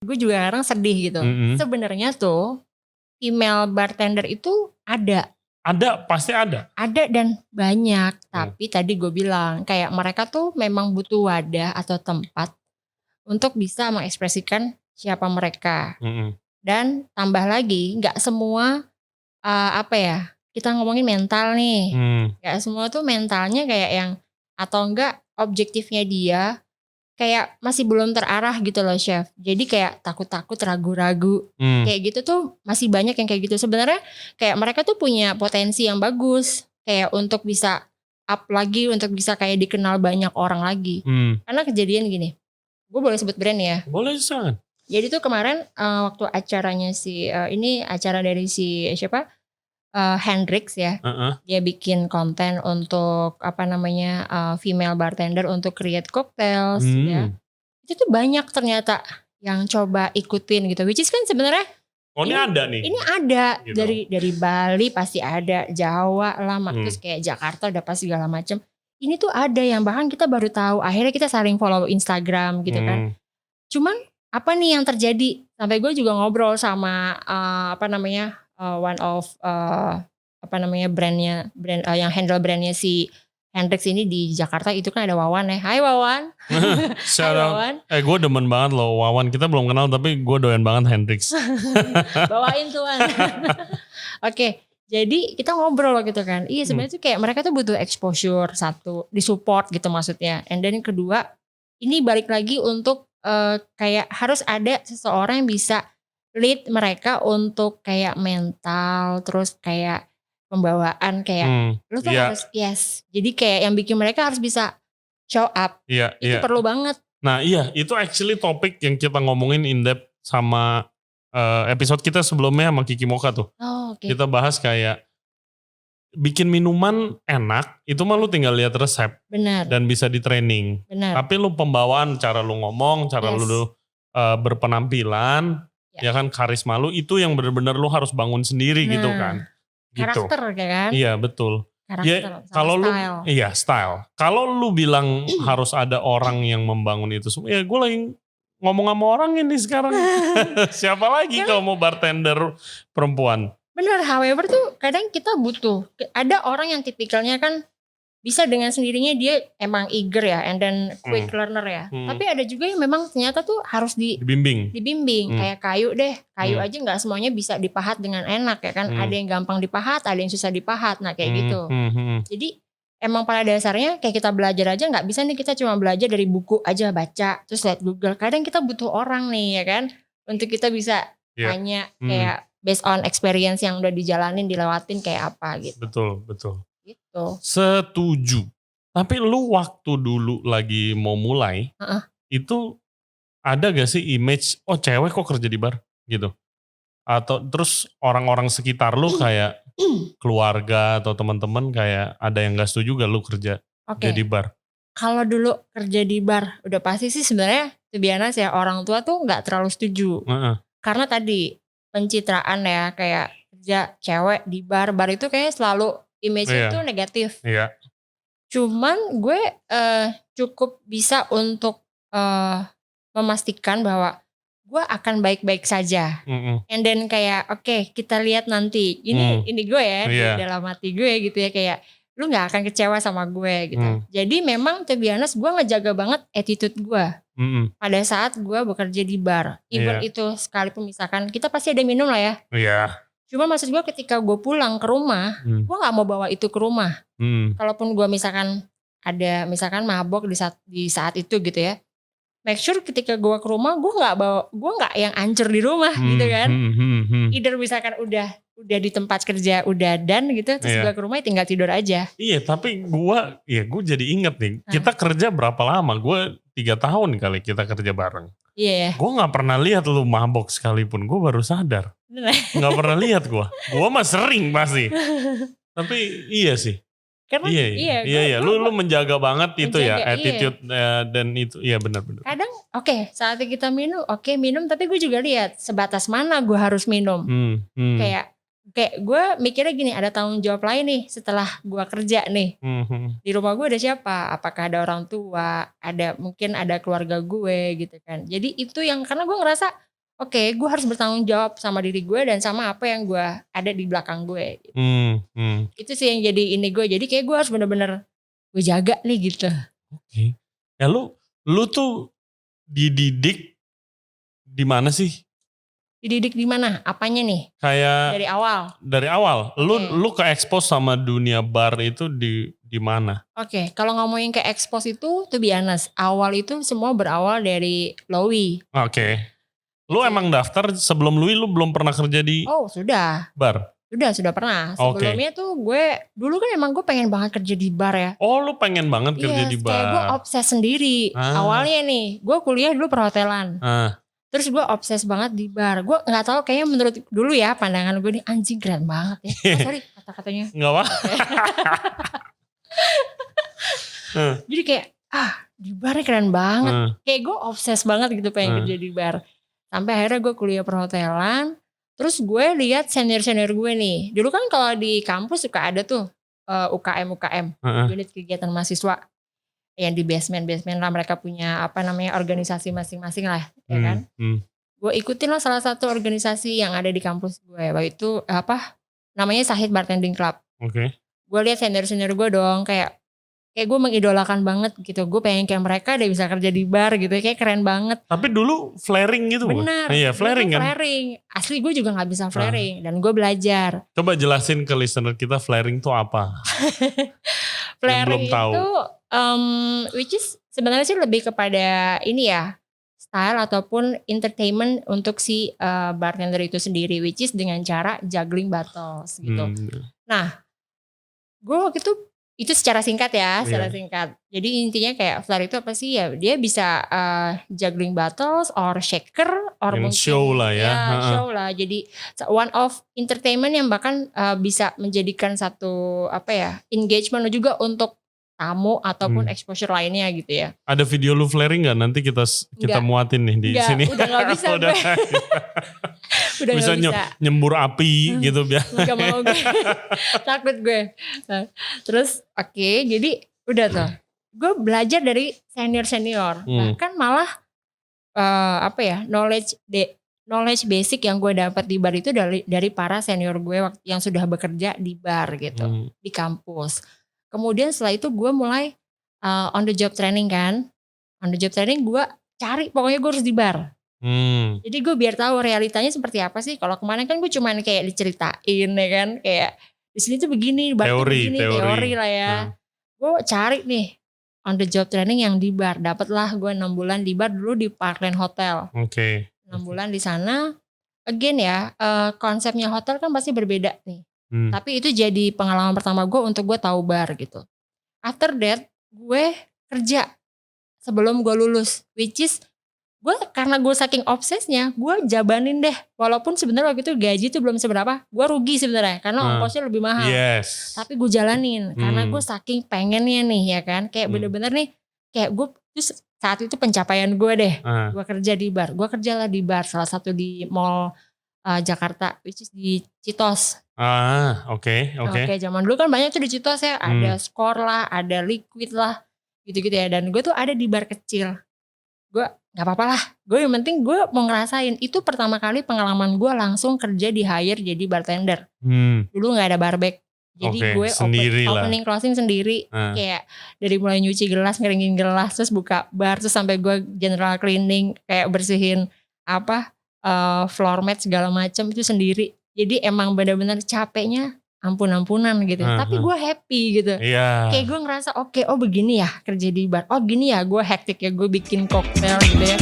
gue juga kadang sedih gitu. Sebenarnya tuh female bartender itu ada. Ada, pasti ada. Ada dan banyak. Tapi tadi gue bilang kayak mereka tuh memang butuh wadah atau tempat untuk bisa mengekspresikan siapa mereka. Dan tambah lagi gak semua kita ngomongin mental nih. Gak semua tuh mentalnya kayak yang atau enggak objektifnya dia kayak masih belum terarah gitu loh chef. Jadi kayak takut-takut, ragu-ragu. Kayak gitu tuh masih banyak yang kayak gitu. Sebenarnya kayak mereka tuh punya potensi yang bagus. Kayak untuk bisa up lagi, untuk bisa kayak dikenal banyak orang lagi. Karena kejadian gini. Gue boleh sebut brand ya? Boleh sangat. Jadi tuh kemarin waktu acaranya ini acara dari siapa? Hendrix ya. Dia bikin konten untuk female bartender untuk create cocktails ya. Itu tuh banyak ternyata yang coba ikutin gitu. Which is kan sebenarnya ini ada nih. Ini ada gitu. dari Bali pasti ada, Jawa lah, terus kayak Jakarta udah pasti segala macem. Ini tuh ada yang bahkan kita baru tahu. Akhirnya kita saling follow Instagram gitu kan. Cuman apa nih yang terjadi? Sampai gue juga ngobrol sama one of brand yang handle brandnya si Hendrix ini di Jakarta itu kan ada Wawan ya. Hai Wawan. Hai Wawan. Gue demen banget loh Wawan. Kita belum kenal tapi gue doyan banget Hendrix. Bawain tuan. Oke. Jadi kita ngobrol gitu kan. Iya sebenarnya tuh kayak mereka tuh butuh exposure satu, disupport gitu maksudnya. And then kedua, ini balik lagi untuk kayak harus ada seseorang yang bisa lead mereka untuk kayak mental, terus kayak pembawaan kayak lu tuh harus jadi kayak yang bikin mereka harus bisa show up. Itu perlu banget. Nah itu actually topik yang kita ngomongin in depth sama episode kita sebelumnya sama Kiki Mocha tuh. Kita bahas kayak bikin minuman enak itu mah lu tinggal lihat resep. Benar. Dan bisa di training. Benar. Tapi lu pembawaan, cara lu ngomong, cara lu berpenampilan, ya kan karisma lu itu yang benar-benar lu harus bangun sendiri gitu kan. Gitu. Karakter kan? Iya betul. Karakter kalau style. Style. Kalau lu bilang harus ada orang yang membangun itu semua, ya gue lagi ngomong sama orang ini sekarang. Siapa lagi kalau mau bartender perempuan? Bener, however tuh kadang kita butuh. Ada orang yang tipikalnya kan bisa dengan sendirinya dia emang eager ya, and then quick learner ya. Tapi ada juga yang memang ternyata tuh harus dibimbing. Kayak kayu aja nggak semuanya bisa dipahat dengan enak ya kan. Ada yang gampang dipahat, ada yang susah dipahat. Nah kayak gitu. Jadi emang pada dasarnya kayak kita belajar aja nggak bisa nih kita cuma belajar dari buku aja baca terus lihat Google. Kadang kita butuh orang nih ya kan untuk kita bisa tanya kayak based on experience yang udah dijalanin, dilewatin kayak apa gitu. Betul. Gitu. Setuju. Tapi lu waktu dulu lagi mau mulai, itu ada gak sih image, cewek kok kerja di bar gitu? Atau terus orang-orang sekitar lu kayak keluarga atau teman-teman kayak ada yang gak setuju gak lu kerja di bar? Kalau dulu kerja di bar, udah pasti sih sebenarnya sebenarnya ya orang tua tuh gak terlalu setuju. Karena tadi pencitraan ya kayak kerja cewek di bar itu kayak selalu image itu negatif. Cuman gue cukup bisa untuk memastikan bahwa gue akan baik-baik saja. And then kayak kita lihat nanti. Ini gue ya di dalam hati gue gitu ya kayak lu gak akan kecewa sama gue gitu. Jadi memang to be honest gue ngejaga banget attitude gue. Pada saat gue bekerja di bar. Even itu sekalipun misalkan kita pasti ada minum lah ya. Cuma maksud gue ketika gue pulang ke rumah, gue gak mau bawa itu ke rumah. Kalaupun gue misalkan ada mabok di saat itu gitu ya. Make sure ketika gue ke rumah, gue gak yang ancur di rumah gitu kan. Either misalkan udah di tempat kerja udah done gitu, terus gue ke rumah tinggal tidur aja. Iya tapi gue jadi inget nih, kita kerja berapa lama? Gue 3 tahun kali kita kerja bareng. Iya. Gue gak pernah lihat lu mabok sekalipun, gue baru sadar. Gak pernah lihat gue mah sering pasti. Tapi iya sih. Karena iya. Lu menjaga banget itu ya attitude dan itu benar-benar. Kadang saatnya kita minum, minum tapi gue juga lihat sebatas mana gue harus minum. Kayak gue mikirnya gini, ada tanggung jawab lain nih setelah gue kerja nih. Di rumah gue ada siapa? Apakah ada orang tua? Mungkin ada keluarga gue gitu kan. Jadi itu yang karena gue ngerasa oke, gue harus bertanggung jawab sama diri gue dan sama apa yang gue ada di belakang gue. Gitu. Itu sih yang jadi ini gue. Jadi kayak gue harus bener-bener gue jaga nih gitu. Oke. Ya lu tuh dididik di mana sih? Dididik di mana? Apanya nih? Kayak dari awal. Lu ke expose sama dunia bar itu di mana? Oke, kalau ngomongin ke expose itu to be honest, awal itu semua berawal dari Lowy. Oke. Lu emang daftar sebelum Lui lu belum pernah kerja di sudah. Bar? Sudah pernah. Sebelumnya tuh gue, dulu kan emang gue pengen banget kerja di bar ya. Oh lu pengen banget kerja di bar. Kayak gue obses sendiri. Awalnya nih, gue kuliah dulu perhotelan. Terus gue obses banget di bar. Gue gak tahu kayaknya menurut dulu ya pandangan gue nih anjing keren banget ya. Sorry kata-katanya. Gak apa. Jadi kayak di barnya keren banget. Kayak gue obses banget gitu pengen kerja di bar. Sampai akhirnya gue kuliah perhotelan. Terus gue lihat senior-senior gue nih. Dulu kan kalau di kampus suka ada tuh UKM, unit kegiatan mahasiswa. Yang di basement lah mereka punya organisasi masing-masing lah. Ya kan. Gue ikutin lah salah satu organisasi yang ada di kampus gue. Waktu itu namanya Sahid Bartending Club. Oke. Gue lihat senior-senior gue dong kayak gue mengidolakan banget gitu. Gue pengen kayak mereka udah bisa kerja di bar gitu. Kayak keren banget. Tapi dulu flaring gitu. Benar. Iya flaring kan. Flaring. Asli gue juga gak bisa flaring. Dan gue belajar. Coba jelasin ke listener kita flaring itu apa. Flaring itu which is sebenarnya sih lebih kepada ini ya. Style ataupun entertainment untuk si bartender itu sendiri. Which is dengan cara juggling bottles gitu. Nah gue waktu itu secara singkat ya, singkat. Jadi intinya kayak flare itu apa sih ya? Dia bisa juggling bottles or shaker or mungkin show lah ya. Show lah. Jadi one of entertainment yang bahkan bisa menjadikan satu engagement juga untuk tamu ataupun exposure lainnya gitu ya. Ada video lu flaring gak? Nanti kita muatin nih di sini. Udah gak bisa gue. Udah bisa nyembur api gitu biar. Gak mau gue. Takut gue. Terus jadi udah tuh. Gue belajar dari senior. Bahkan malah knowledge basic yang gue dapat di bar itu dari para senior gue yang sudah bekerja di bar gitu. Di kampus. Kemudian setelah itu gue mulai on the job training kan. On the job training gue cari pokoknya gue harus di bar. Jadi gue biar tahu realitanya seperti apa sih. Kalau kemarin kan gue cuman kayak diceritain ya kan. Kayak di sini tuh begini, bar tuh begini, teori lah ya. Gue cari nih on the job training yang di bar. Dapatlah gue 6 bulan di bar dulu di Parkland Hotel. 6 bulan di sana. Again ya, konsepnya hotel kan pasti berbeda nih. Tapi itu jadi pengalaman pertama gue untuk gue tahu bar gitu. After that gue kerja sebelum gue lulus, which is gue karena gue saking obsesnya gue jabanin deh. Walaupun sebenarnya waktu itu gaji itu belum seberapa, gue rugi sebenarnya karena ongkosnya lebih mahal. Tapi gue jalanin karena gue saking pengennya nih ya kan, kayak bener-bener nih kayak gue terus saat itu pencapaian gue deh. Gue kerja di bar, gue kerjalah di bar salah satu di mall Jakarta, which is di Citos. Oke. Zaman dulu kan banyak tuh di Citos ya, ada Skor lah, ada Liquid lah, gitu-gitu ya. Dan gue tuh ada di bar kecil. Gue nggak apa-apa lah. Gue yang penting gue mau ngerasain. Itu pertama kali pengalaman gue langsung kerja di hire jadi bartender. Dulu nggak ada barback. Jadi gue opening closing sendiri. Kayak dari mulai nyuci gelas, ngeringin gelas, terus buka bar, terus sampai gue general cleaning, kayak bersihin floor mat segala macam itu sendiri. Jadi emang benar-benar capeknya ampun-ampunan gitu. Tapi gue happy gitu. Kayak gue ngerasa oke, begini ya kerja di bar. Oh gini ya gue hektik ya, gue bikin koktail gitu ya.